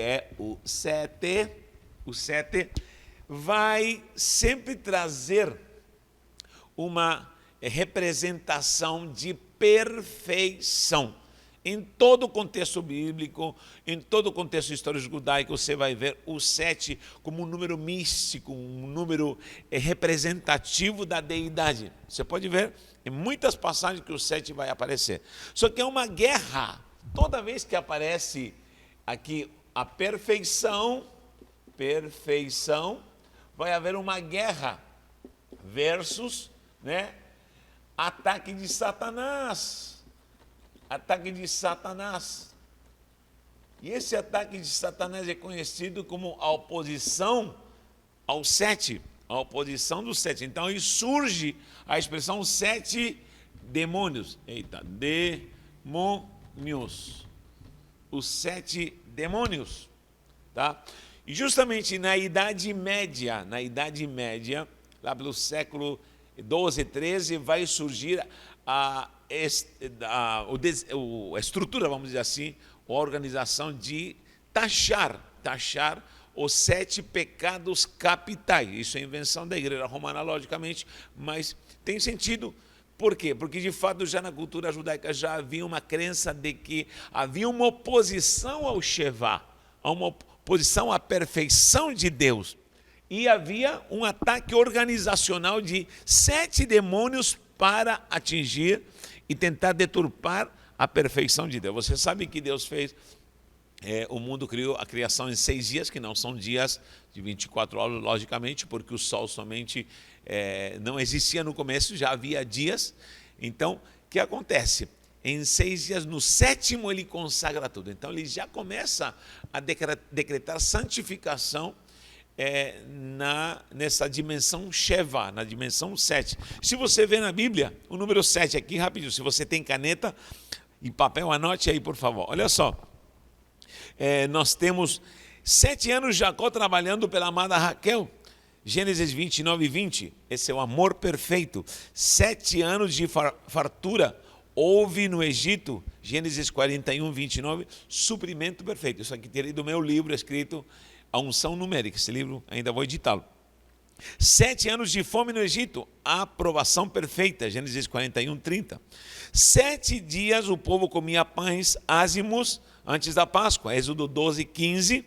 é o 7. O 7 vai sempre trazer uma representação de perfeição. Em todo o contexto bíblico, em todo o contexto histórico judaico, você vai ver o 7 como um número místico, um número representativo da deidade. Você pode ver em muitas passagens que o 7 vai aparecer. Só que é uma guerra. Toda vez que aparece aqui a perfeição, vai haver uma guerra versus, ataque de Satanás. Ataque de Satanás. E esse ataque de Satanás é conhecido como a oposição ao 7, a oposição do 7. Então aí surge a expressão 7 demônios. Eita, demônios. Os 7 demônios, tá? E justamente na Idade Média, lá pelo século 12, 13, vai surgir a estrutura, vamos dizer assim, a organização de taxar os 7 pecados capitais. Isso é invenção da Igreja Romana, logicamente, mas tem sentido. Por quê? Porque, de fato, já na cultura judaica já havia uma crença de que havia uma oposição ao Shevá, uma oposição à perfeição de Deus. E havia um ataque organizacional de 7 demônios para atingir e tentar deturpar a perfeição de Deus. Você sabe que Deus fez, o mundo criou a criação em 6 dias, que não são dias de 24 horas, logicamente, porque o sol somente não existia no começo, já havia dias. Então, o que acontece? Em 6 dias, no 7º, ele consagra tudo. Então, ele já começa a decretar santificação nessa dimensão Sheva, na dimensão 7. Se você vê na Bíblia, o número 7 aqui, rapidinho, se você tem caneta e papel, anote aí, por favor. Olha só, nós temos 7 anos Jacó trabalhando pela amada Raquel, Gênesis 29 e 20, esse é o amor perfeito. 7 anos de fartura houve no Egito, Gênesis 41, 29, suprimento perfeito. Isso aqui teria do meu livro escrito A Unção Numérica, esse livro ainda vou editá-lo. 7 anos de fome no Egito, aprovação perfeita, Gênesis 41, 30. 7 dias o povo comia pães ázimos antes da Páscoa, Êxodo 12, 15,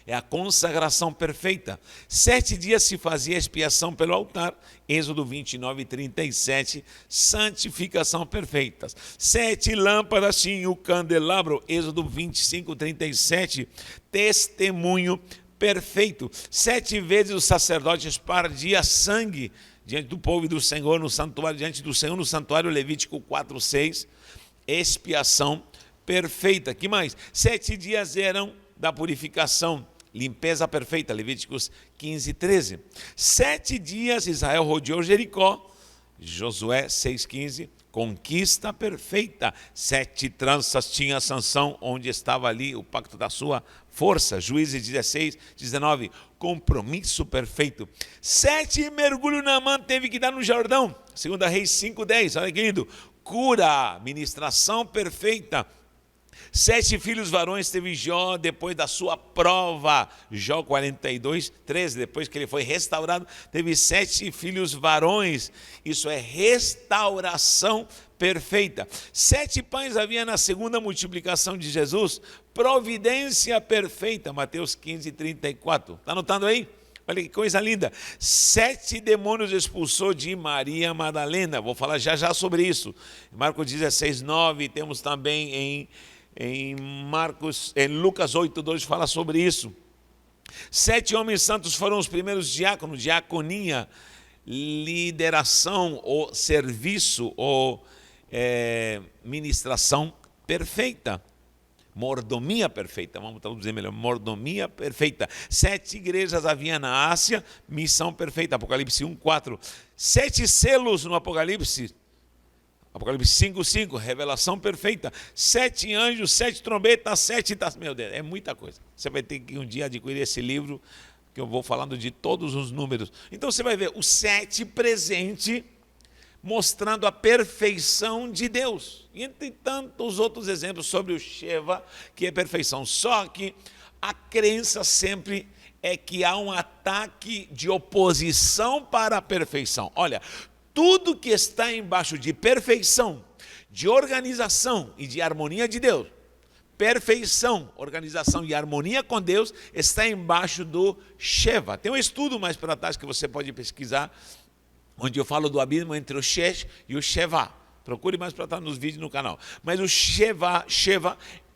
é a consagração perfeita. 7 dias se fazia expiação pelo altar, Êxodo 29, 37, santificação perfeita. 7 lâmpadas tinha o candelabro, Êxodo 25, 37, testemunho perfeito. 7 vezes o sacerdote espargia sangue diante do povo e do Senhor no santuário, diante do Senhor no santuário, Levítico 4, 6, expiação perfeita. Que mais? 7 dias eram da purificação, limpeza perfeita, Levíticos 15, 13. 7 dias Israel rodeou Jericó, Josué 6,15, conquista perfeita. 7 tranças tinha Sansão, onde estava ali o pacto da sua força. Juízes 16, 19, compromisso perfeito. 7 mergulho Naamã teve que dar no Jordão, 2 Reis 5,10, olha que lindo. Cura, ministração perfeita. 7 filhos varões teve Jó depois da sua prova, Jó 42, 13, depois que ele foi restaurado, teve 7 filhos varões, isso é restauração perfeita. 7 pães havia na segunda multiplicação de Jesus, providência perfeita, Mateus 15, 34, está anotando aí? Olha que coisa linda. 7 demônios expulsou de Maria Madalena, vou falar já sobre isso, Marcos 16, 9, temos também em Lucas 8, 2 fala sobre isso. 7 homens santos foram os primeiros diáconos, diaconia, lideração ou serviço ou ministração perfeita. Mordomia perfeita, vamos traduzir melhor, mordomia perfeita. 7 igrejas havia na Ásia, missão perfeita, Apocalipse 1, 4. 7 selos no Apocalipse 5, 5, revelação perfeita. 7 anjos, 7 trombetas, 7 taças. Meu Deus, é muita coisa. Você vai ter que um dia adquirir esse livro, que eu vou falando de todos os números. Então você vai ver o 7 presente, mostrando a perfeição de Deus. E entre tantos outros exemplos sobre o Sheva, que é perfeição. Só que A crença sempre é que há um ataque de oposição para a perfeição. Olha, tudo que está embaixo de perfeição, de organização e de harmonia de Deus, perfeição, organização e harmonia com Deus, está embaixo do Sheva. Tem um estudo mais para trás que você pode pesquisar, onde eu falo do abismo entre o Shesh e o Sheva. Procure mais para trás nos vídeos no canal. Mas o Sheva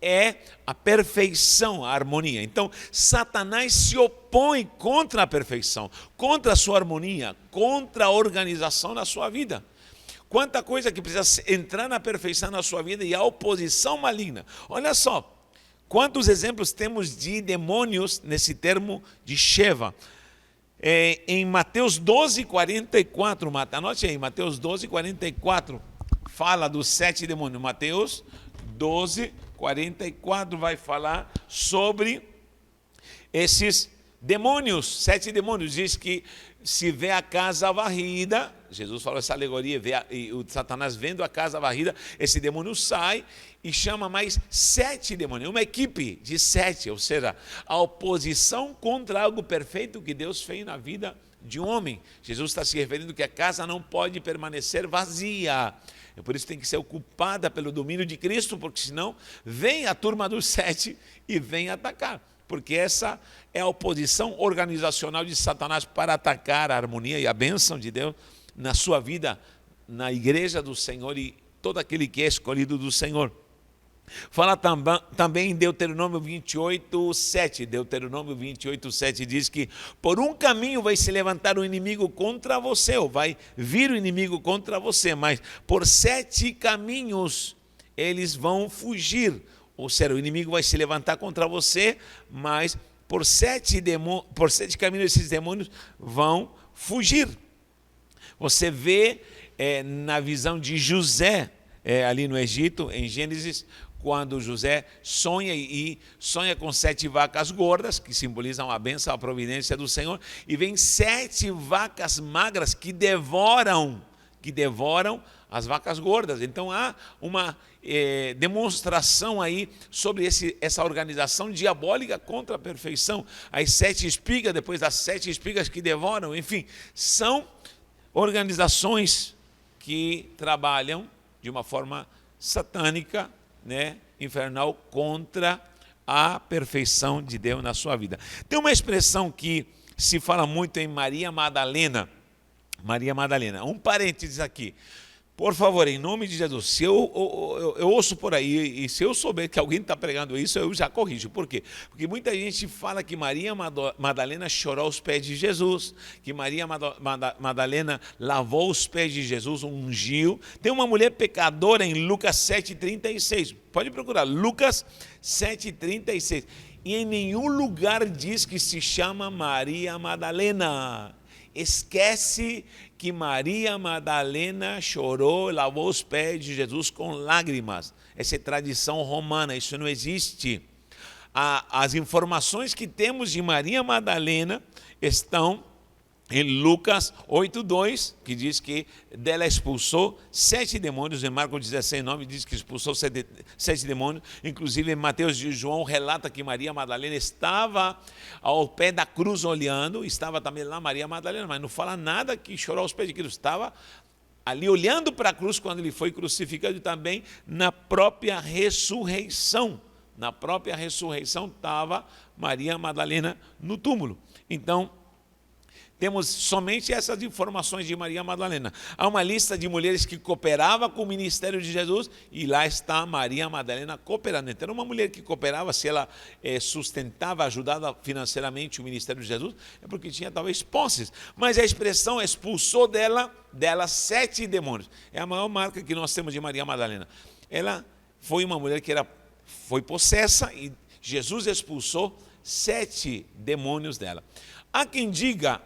é a perfeição, a harmonia. Então, Satanás se opõe contra a perfeição, contra a sua harmonia, contra a organização na sua vida. Quanta coisa que precisa entrar na perfeição na sua vida e a oposição maligna. Olha só, quantos exemplos temos de demônios nesse termo de Sheva. Em Mateus 12, 44, anote aí, Mateus 12, 44, fala dos 7 demônios. Mateus 12, 44 vai falar sobre esses demônios, 7 demônios. Diz que se vê a casa varrida, Jesus falou essa alegoria, e o Satanás vendo a casa varrida, esse demônio sai e chama mais 7 demônios, uma equipe de 7, ou seja, a oposição contra algo perfeito que Deus fez na vida de um homem. Jesus está se referindo que a casa não pode permanecer vazia. Por isso tem que ser ocupada pelo domínio de Cristo, porque senão vem a turma dos 7 e vem atacar. Porque essa é a oposição organizacional de Satanás para atacar a harmonia e a bênção de Deus na sua vida, na igreja do Senhor e todo aquele que é escolhido do Senhor. Fala também em Deuteronômio 28, 7. Deuteronômio 28, 7 diz que por um caminho vai se levantar o inimigo contra você, ou vai vir o inimigo contra você, mas por 7 caminhos eles vão fugir. Ou seja, o inimigo vai se levantar contra você, mas por 7 caminhos esses demônios vão fugir. Você vê na visão de José, ali no Egito, em Gênesis, quando José sonha com 7 vacas gordas, que simbolizam a bênção, a providência do Senhor, e vem 7 vacas magras que devoram as vacas gordas. Então há uma demonstração aí sobre essa organização diabólica contra a perfeição. As 7 espigas, depois das 7 espigas que devoram, enfim, são organizações que trabalham de uma forma satânica, infernal, contra a perfeição de Deus na sua vida. Tem uma expressão que se fala muito em Maria Madalena. Maria Madalena. Um parênteses aqui. Por favor, em nome de Jesus, se eu ouço por aí, e se eu souber que alguém está pregando isso, eu já corrijo. Por quê? Porque muita gente fala que Maria Madalena chorou aos pés de Jesus, que Maria Madalena lavou os pés de Jesus, ungiu. Tem uma mulher pecadora em Lucas 7,36. Pode procurar, Lucas 7,36. E em nenhum lugar diz que se chama Maria Madalena. Esquece que Maria Madalena chorou, lavou os pés de Jesus com lágrimas. Essa é tradição romana, isso não existe. As informações que temos de Maria Madalena estão em Lucas 8,2, que diz que dela expulsou 7 demônios. Em Marcos 16,9 diz que expulsou 7 demônios. Inclusive em Mateus e João relata que Maria Madalena estava ao pé da cruz olhando. Estava também lá Maria Madalena, mas não fala nada que chorou aos pés de Cristo. Estava ali olhando para a cruz quando ele foi crucificado, e também na própria ressurreição. Na própria ressurreição estava Maria Madalena no túmulo. Então, temos somente essas informações de Maria Madalena. Há uma lista de mulheres que cooperavam com o ministério de Jesus, e lá está Maria Madalena cooperando. Então, era uma mulher que cooperava, se ela sustentava, ajudava financeiramente o ministério de Jesus, é porque tinha talvez posses. Mas a expressão expulsou dela 7 demônios. É a maior marca que nós temos de Maria Madalena. Ela foi uma mulher que foi possessa, e Jesus expulsou 7 demônios dela. Há quem diga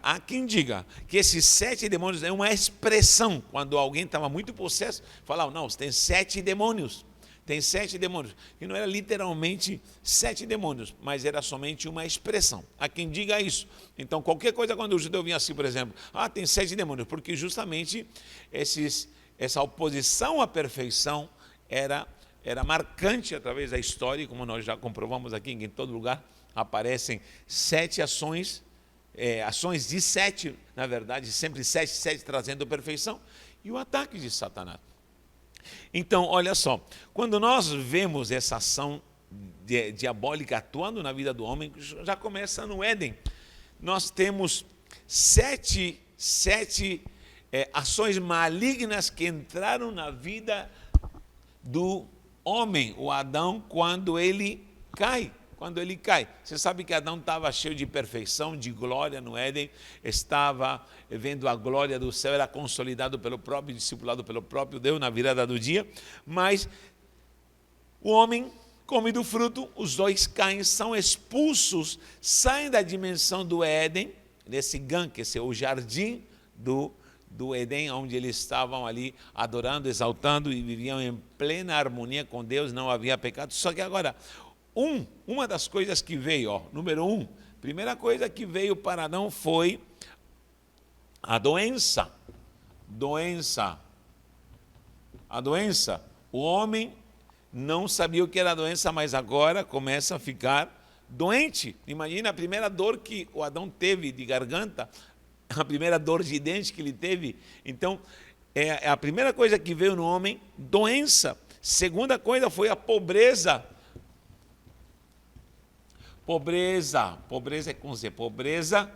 que esses 7 demônios é uma expressão. Quando alguém estava muito possesso, falava, não, tem 7 demônios. Tem 7 demônios. E não era literalmente 7 demônios, mas era somente uma expressão. Há quem diga isso. Então, qualquer coisa, quando o judeu vinha assim, por exemplo, tem 7 demônios, porque justamente essa oposição à perfeição era marcante através da história, e como nós já comprovamos aqui, em todo lugar aparecem 7 ações, ações de 7, na verdade, sempre 7, 7 trazendo perfeição, e o ataque de Satanás. Então, olha só, quando nós vemos essa ação diabólica atuando na vida do homem, já começa no Éden. Nós temos 7 ações malignas que entraram na vida do homem, o Adão, quando ele cai. Você sabe que Adão estava cheio de perfeição, de glória no Éden, estava vendo a glória do céu, era consolidado pelo próprio, discipulado pelo próprio Deus na virada do dia, mas o homem come do fruto, os dois caem, são expulsos, saem da dimensão do Éden, desse Gan, que é o jardim do Éden, onde eles estavam ali adorando, exaltando e viviam em plena harmonia com Deus, não havia pecado. Só que agora, uma das coisas que veio, número 1, primeira coisa que veio para Adão foi a doença. A doença. O homem não sabia o que era a doença, mas agora começa a ficar doente. Imagina a primeira dor que o Adão teve de garganta, a primeira dor de dente que ele teve. Então, a primeira coisa que veio no homem, doença. Segunda coisa foi a pobreza. Pobreza é com Z, pobreza.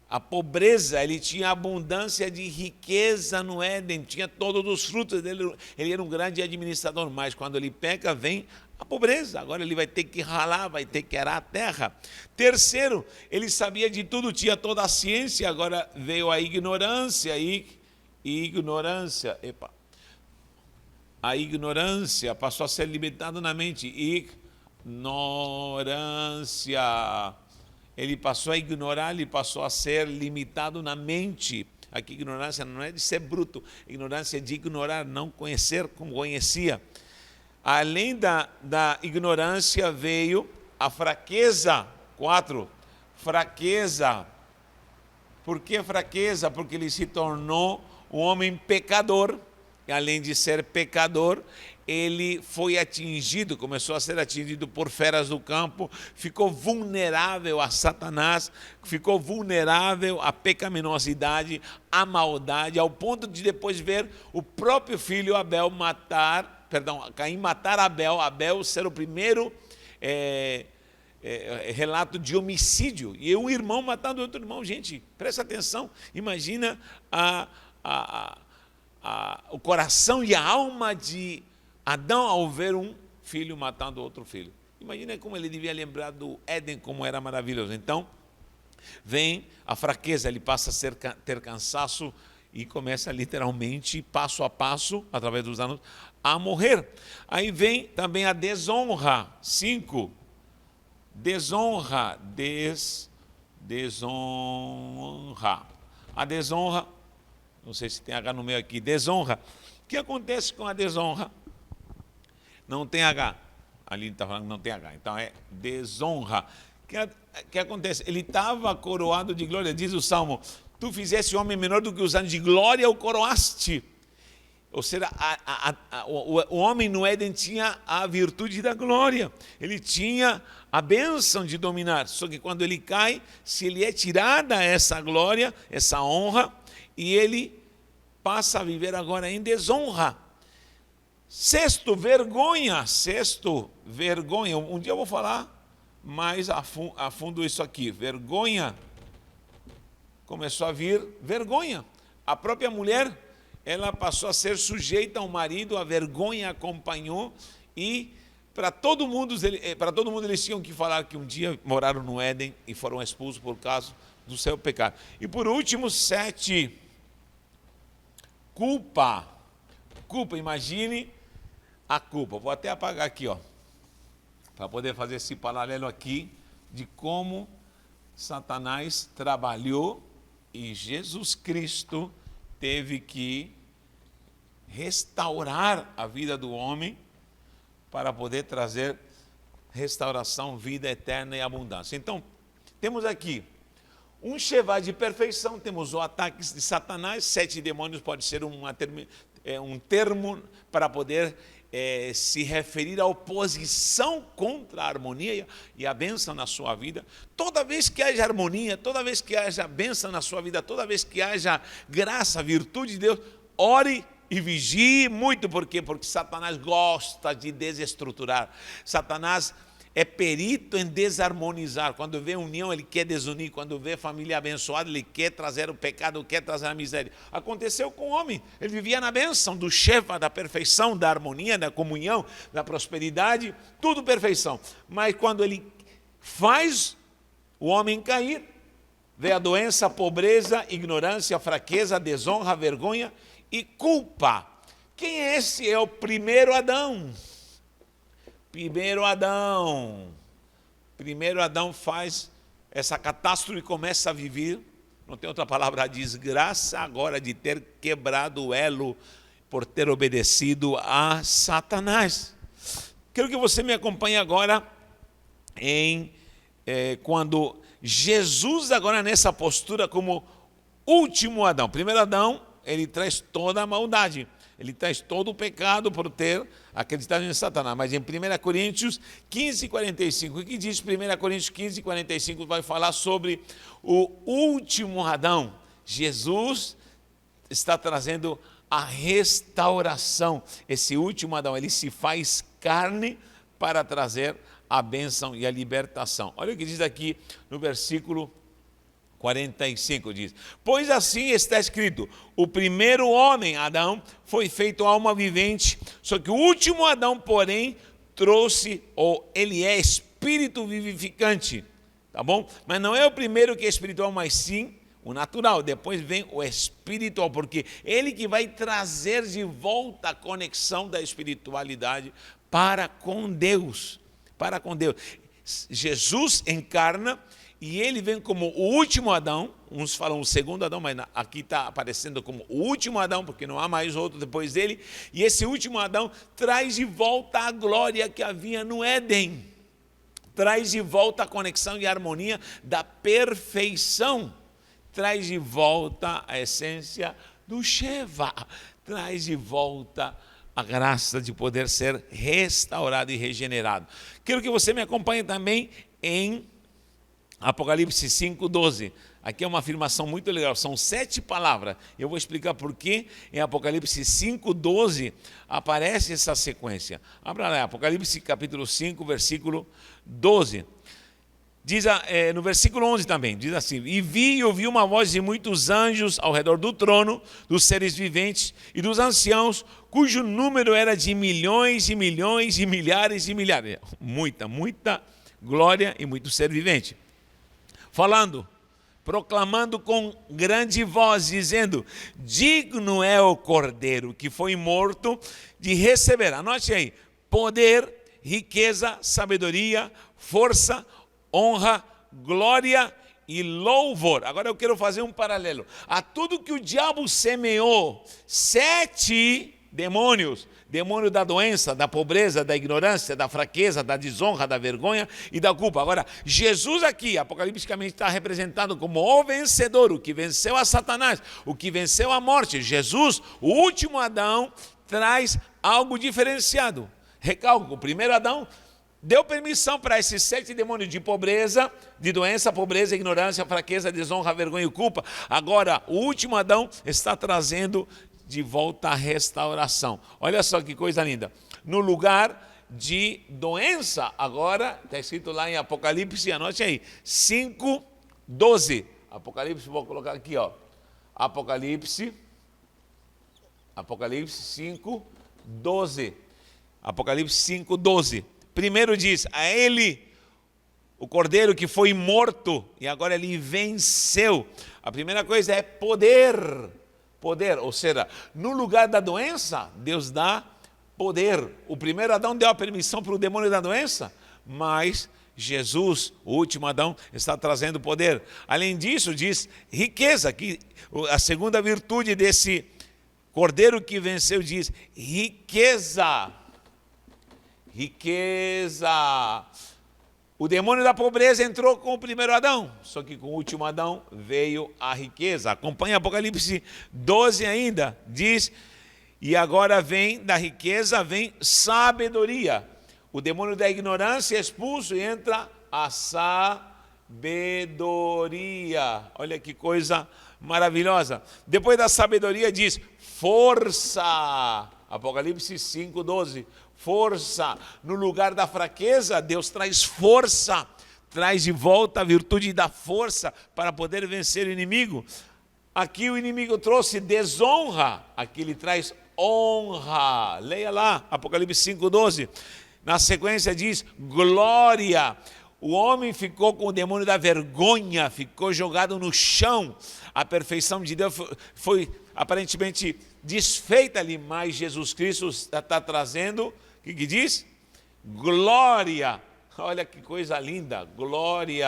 A pobreza, ele tinha abundância de riqueza no Éden, tinha todos os frutos dele, ele era um grande administrador, mas quando ele peca, vem a pobreza. Agora ele vai ter que ralar, vai ter que arar a terra. Terceiro, ele sabia de tudo, tinha toda a ciência, agora veio a ignorância, a ignorância passou a ser limitada na mente, ignorância. Ele passou a ignorar, ele passou a ser limitado na mente. Aqui ignorância não é de ser bruto, ignorância é de ignorar, não conhecer como conhecia. Além da ignorância veio a fraqueza. 4, fraqueza. Por que fraqueza? Porque ele se tornou um homem pecador. E além de ser pecador, ele foi atingido, começou a ser atingido por feras do campo, ficou vulnerável a Satanás, ficou vulnerável à pecaminosidade, à maldade, ao ponto de depois ver o próprio filho Caim matar Abel ser o primeiro relato de homicídio, e um irmão matando outro irmão. Gente, presta atenção, imagina o coração e a alma de Adão ao ver um filho matando outro filho. Imagina como ele devia lembrar do Éden, como era maravilhoso. Então, vem a fraqueza, ele passa a ter cansaço e começa literalmente, passo a passo, através dos anos, a morrer. Aí vem também a desonra. 5. Desonra. Desonra. A desonra, não sei se tem H no meio aqui, desonra. O que acontece com a desonra? Não tem H. Ali está falando que não tem H. Então é desonra. O que acontece? Ele estava coroado de glória. Diz o Salmo: tu fizeste o homem menor do que os anos de glória, o coroaste. Ou seja, o homem no Éden tinha a virtude da glória. Ele tinha a bênção de dominar. Só que quando ele cai, se ele é tirada essa glória, essa honra, e ele passa a viver agora em desonra. Sexto, vergonha. Um dia eu vou falar mais a fundo isso aqui. Vergonha. Começou a vir vergonha. A própria mulher, ela passou a ser sujeita ao marido, a vergonha acompanhou, e para todo mundo eles tinham que falar que um dia moraram no Éden e foram expulsos por causa do seu pecado. E por último, 7, culpa. Imagine a culpa. Vou até apagar aqui, para poder fazer esse paralelo aqui de como Satanás trabalhou e Jesus Cristo teve que restaurar a vida do homem para poder trazer restauração, vida eterna e abundância. Então, temos aqui um Shevá de perfeição, temos o ataque de Satanás. 7 demônios pode ser um termo para poder se referir à oposição contra a harmonia e a bênção na sua vida. Toda vez que haja harmonia, toda vez que haja bênção na sua vida, toda vez que haja graça, virtude de Deus, ore e vigie muito. Por quê? Porque Satanás gosta de desestruturar. Satanás é perito em desarmonizar. Quando vê união, ele quer desunir. Quando vê família abençoada, ele quer trazer o pecado, quer trazer a miséria. Aconteceu com o homem. Ele vivia na bênção do Sheva, da perfeição, da harmonia, da comunhão, da prosperidade, tudo perfeição. Mas quando ele faz o homem cair, vê a doença, a pobreza, a ignorância, a fraqueza, a desonra, a vergonha e culpa. Quem é esse? É o primeiro Adão. Primeiro Adão faz essa catástrofe e começa a viver, não tem outra palavra, a desgraça agora de ter quebrado o elo por ter obedecido a Satanás. Quero que você me acompanhe agora quando Jesus agora nessa postura como último Adão. Primeiro Adão, ele traz toda a maldade. Ele traz todo o pecado por ter acreditado em Satanás. Mas em 1 Coríntios 15, 45, o que diz 1 Coríntios 15, 45, vai falar sobre o último Adão. Jesus está trazendo a restauração. Esse último Adão, ele se faz carne para trazer a bênção e a libertação. Olha o que diz aqui no versículo 45, diz: pois assim está escrito, o primeiro homem, Adão, foi feito alma vivente, só que o último Adão, porém, trouxe, ou ele é espírito vivificante, tá bom? Mas não é o primeiro que é espiritual, mas sim o natural. Depois vem o espiritual, porque ele que vai trazer de volta a conexão da espiritualidade para com Deus, para com Deus. Jesus encarna e ele vem como o último Adão. Uns falam o segundo Adão, mas aqui está aparecendo como o último Adão, porque não há mais outro depois dele. E esse último Adão traz de volta a glória que havia no Éden. Traz de volta a conexão e a harmonia da perfeição. Traz de volta a essência do Sheva. Traz de volta a graça de poder ser restaurado e regenerado. Quero que você me acompanhe também em Apocalipse 5:12. Aqui é uma afirmação muito legal, são 7 palavras. Eu vou explicar por que em Apocalipse 5:12 aparece essa sequência. Abra lá, Apocalipse capítulo 5, versículo 12. Diz, no versículo 11 também, diz assim: e vi e ouvi uma voz de muitos anjos ao redor do trono, dos seres viventes e dos anciãos, cujo número era de milhões e milhões e milhares e milhares. Muita glória e muito ser vivente. Falando, proclamando com grande voz, dizendo: digno é o Cordeiro que foi morto de receber, anote aí, poder, riqueza, sabedoria, força, honra, glória e louvor. Agora eu quero fazer um paralelo. A tudo que o diabo semeou, 7 demônios, demônio da doença, da pobreza, da ignorância, da fraqueza, da desonra, da vergonha e da culpa. Agora, Jesus aqui, apocalipticamente, está representado como o vencedor, o que venceu a Satanás, o que venceu a morte. Jesus, o último Adão, traz algo diferenciado. Recalco, o primeiro Adão deu permissão para esses 7 demônios de pobreza, de doença, pobreza, ignorância, fraqueza, desonra, vergonha e culpa. Agora, o último Adão está trazendo de volta a restauração. Olha só que coisa linda. No lugar de doença, agora, está escrito lá em Apocalipse, anote aí, 5:12. Apocalipse, vou colocar aqui, ó. Apocalipse 5:12. Apocalipse 5:12. Primeiro diz, a ele, o Cordeiro que foi morto, e agora ele venceu. A primeira coisa é poder, ou seja, no lugar da doença, Deus dá poder. O primeiro Adão deu a permissão para o demônio da doença, mas Jesus, o último Adão, está trazendo poder. Além disso, diz riqueza, que a segunda virtude desse Cordeiro que venceu diz riqueza. O demônio da pobreza entrou com o primeiro Adão, só que com o último Adão veio a riqueza. Acompanha Apocalipse 12 ainda, diz: E agora vem da riqueza, vem sabedoria. O demônio da ignorância é expulso e entra a sabedoria. Olha que coisa maravilhosa. Depois da sabedoria diz força. Apocalipse 5:12. Força. No lugar da fraqueza, Deus traz força. Traz de volta a virtude da força para poder vencer o inimigo. Aqui o inimigo trouxe desonra. Aqui ele traz honra. Leia lá, Apocalipse 5:12. Na sequência diz glória. O homem ficou com o demônio da vergonha, ficou jogado no chão. A perfeição de Deus foi aparentemente desfeita ali, mas Jesus Cristo está trazendo, o que diz? Glória. Olha que coisa linda, glória.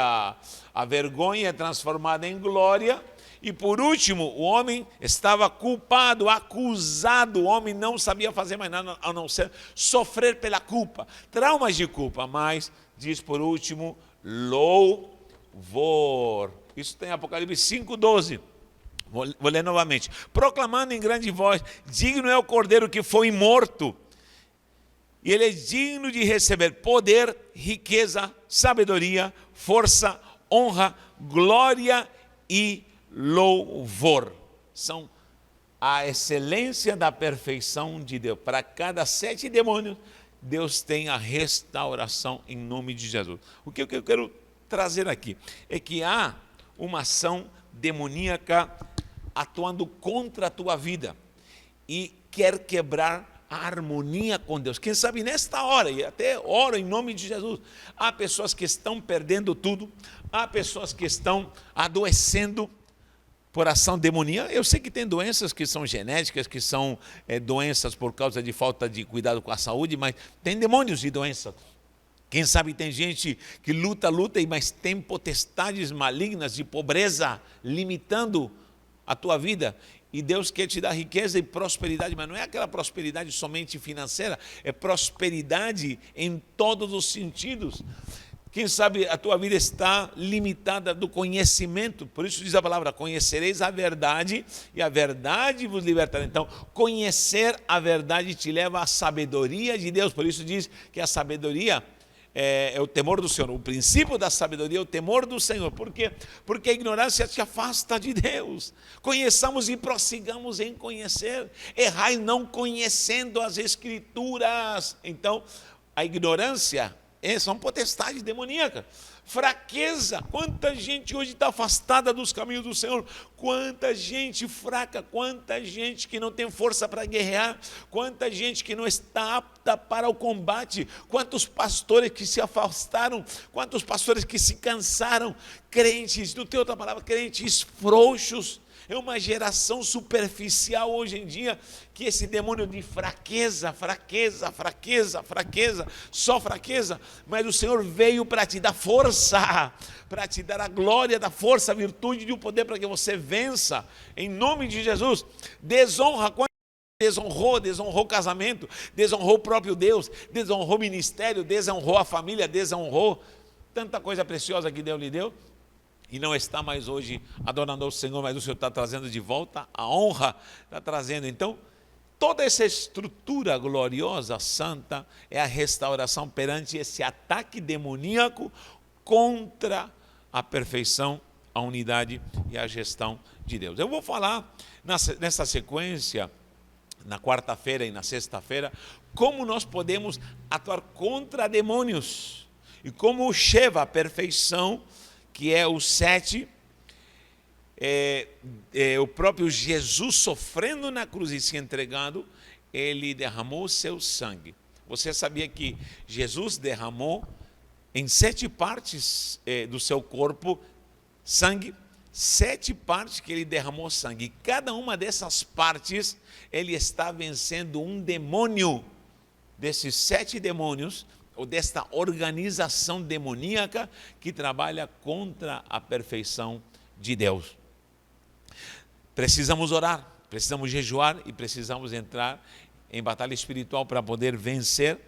A vergonha é transformada em glória. E por último, o homem estava culpado, acusado. O homem não sabia fazer mais nada a não ser sofrer pela culpa. Traumas de culpa, mas diz por último, louvor. Isso tem Apocalipse 5:12. Vou ler novamente. Proclamando em grande voz, digno é o Cordeiro que foi morto. E ele é digno de receber poder, riqueza, sabedoria, força, honra, glória e louvor. São a excelência da perfeição de Deus. Para cada 7 demônios, Deus tem a restauração em nome de Jesus. O que eu quero trazer aqui é que há uma ação demoníaca atuando contra a tua vida e quer quebrar a harmonia com Deus. Quem sabe nesta hora, e até oro em nome de Jesus, há pessoas que estão perdendo tudo, há pessoas que estão adoecendo por ação demoníaca. Eu sei que tem doenças que são genéticas, que são doenças por causa de falta de cuidado com a saúde, mas tem demônios de doença. Quem sabe tem gente que luta, mas tem potestades malignas de pobreza limitando a tua vida. E Deus quer te dar riqueza e prosperidade, mas não é aquela prosperidade somente financeira, é prosperidade em todos os sentidos. Quem sabe a tua vida está limitada do conhecimento, por isso diz a palavra, conhecereis a verdade e a verdade vos libertará. Então, conhecer a verdade te leva à sabedoria de Deus, por isso diz que a sabedoria é o temor do Senhor. O princípio da sabedoria é o temor do Senhor. Por quê? Porque a ignorância te afasta de Deus. Conheçamos e prossigamos em conhecer. Errai não conhecendo as Escrituras. Então, a ignorância são potestades demoníacas. Fraqueza, quanta gente hoje está afastada dos caminhos do Senhor, quanta gente fraca, quanta gente que não tem força para guerrear, quanta gente que não está apta para o combate, quantos pastores que se afastaram, quantos pastores que se cansaram, crentes, não tem outra palavra, crentes frouxos. É uma geração superficial hoje em dia, que esse demônio de fraqueza, só fraqueza, mas o Senhor veio para te dar força, para te dar a glória da força, a virtude e o poder para que você vença, em nome de Jesus. Desonra, desonrou o casamento, desonrou o próprio Deus, desonrou o ministério, desonrou a família, desonrou tanta coisa preciosa que Deus lhe deu. E não está mais hoje adorando ao Senhor, mas o Senhor está trazendo de volta a honra, está trazendo. Então, toda essa estrutura gloriosa, santa, é a restauração perante esse ataque demoníaco contra a perfeição, a unidade e a gestão de Deus. Eu vou falar nessa sequência, na quarta-feira e na sexta-feira, como nós podemos atuar contra demônios e como o Sheva, a perfeição, que é o 7, o próprio Jesus sofrendo na cruz e se entregando, ele derramou o seu sangue. Você sabia que Jesus derramou em 7 partes do seu corpo sangue? 7 partes que ele derramou sangue. E cada uma dessas partes, ele está vencendo um demônio. Desses 7 demônios, ou desta organização demoníaca que trabalha contra a perfeição de Deus. Precisamos orar, precisamos jejuar e precisamos entrar em batalha espiritual para poder vencer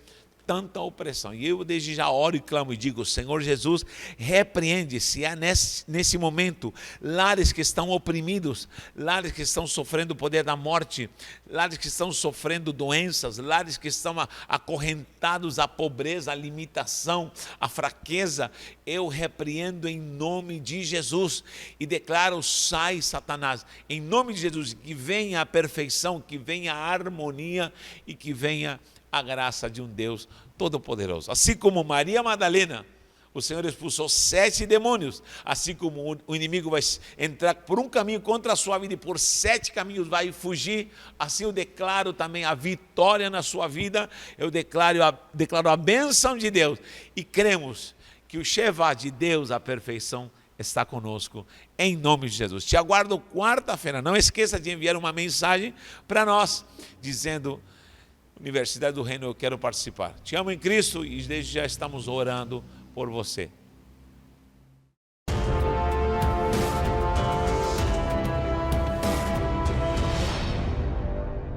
tanta opressão. E eu desde já oro e clamo e digo: Senhor Jesus, repreende se há nesse momento lares que estão oprimidos, lares que estão sofrendo o poder da morte, lares que estão sofrendo doenças, lares que estão acorrentados à pobreza, à limitação, à fraqueza. Eu repreendo em nome de Jesus e declaro: sai, Satanás, em nome de Jesus, que venha a perfeição, que venha a harmonia e que venha a graça de um Deus Todo-Poderoso. Assim como Maria Madalena, o Senhor expulsou 7 demônios, assim como o inimigo vai entrar por um caminho contra a sua vida e por 7 caminhos vai fugir, assim eu declaro também a vitória na sua vida, eu declaro a bênção de Deus, e cremos que o Sheva de Deus, a perfeição, está conosco, em nome de Jesus. Te aguardo quarta-feira, não esqueça de enviar uma mensagem para nós, dizendo: Universidade do Reino, eu quero participar. Te amo em Cristo e desde já estamos orando por você.